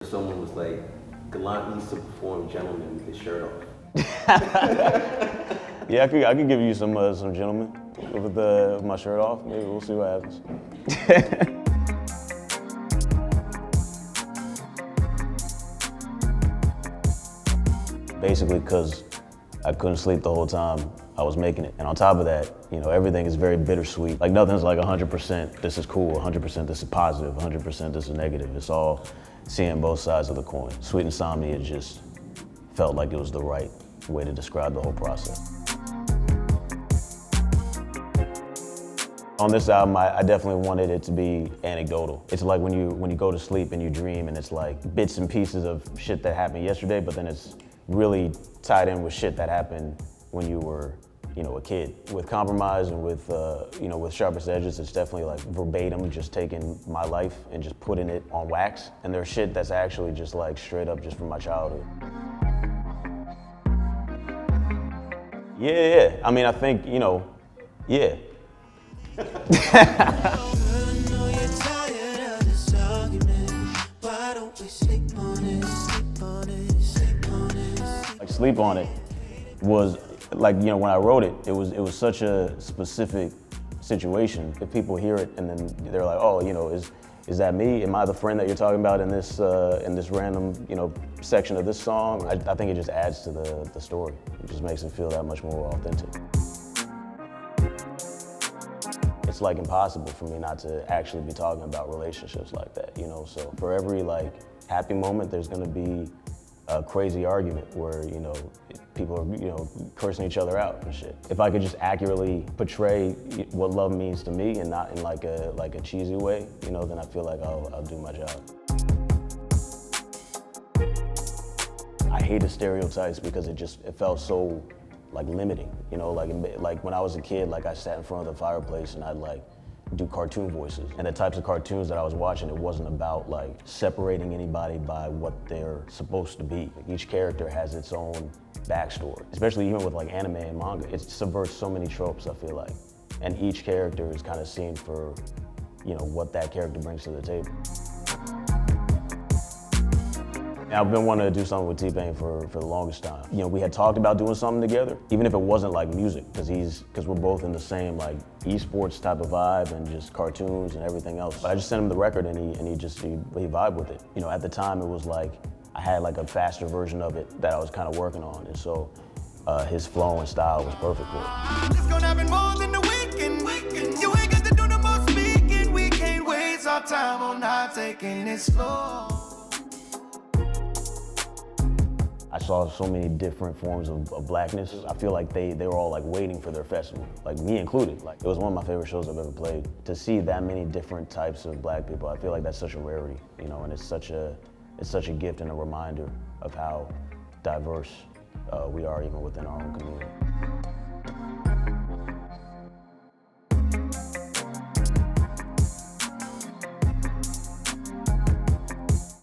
Someone was like, Gallant used to perform Gentleman with his shirt off. Yeah, I could give you some Gentlemen with my shirt off. Maybe we'll see what happens. Basically, because I couldn't sleep the whole time I was making it. And on top of that, you know, everything is very bittersweet. Like nothing's like 100% this is cool, 100% this is positive, 100% this is negative. It's all seeing both sides of the coin. Sweet Insomnia just felt like it was the right way to describe the whole process. On this album, I definitely wanted it to be anecdotal. It's like when you go to sleep and you dream and it's like bits and pieces of shit that happened yesterday, but then it's really tied in with shit that happened when you were, you know, a kid. With Compromise and with, you know, with Sharpest Edges, it's definitely like verbatim, just taking my life and just putting it on wax. And there's shit that's actually just like straight up just from my childhood. Yeah. I mean, I think, you know, yeah. Like Sleep on It was like, you know, when I wrote it, it was such a specific situation. If people hear it and then they're like, oh, you know, is that me? Am I the friend that you're talking about in this random, you know, section of this song? I think it just adds to the story. It just makes it feel that much more authentic. It's like impossible for me not to actually be talking about relationships like that, you know? So for every like happy moment, there's gonna be a crazy argument where, you know, people are, you know, cursing each other out and shit. If I could just accurately portray what love means to me and not in like a cheesy way, you know, then I feel like I'll do my job. I hated stereotypes because it felt so like limiting, you know, like when I was a kid, like I sat in front of the fireplace and I'd like do cartoon voices. And the types of cartoons that I was watching, it wasn't about like separating anybody by what they're supposed to be. Like, each character has its own backstory, especially even with like anime and manga. It subverts so many tropes, I feel like. And each character is kind of seen for, you know, what that character brings to the table. I've been wanting to do something with T-Pain for the longest time. You know, we had talked about doing something together, even if it wasn't like music, because we're both in the same like esports type of vibe and just cartoons and everything else. But I just sent him the record and he vibed with it. You know, at the time it was like, I had like a faster version of it that I was kind of working on, and so his flow and style was perfect for it. It's gonna happen more than the weekend. You ain't got to do the most speaking. We can't waste our time on not taking it slow. I saw so many different forms of blackness. I feel like they were all like waiting for their festival, like me included. Like it was one of my favorite shows I've ever played. To see that many different types of black people, I feel like that's such a rarity, you know, and it's such a gift and a reminder of how diverse we are even within our own community.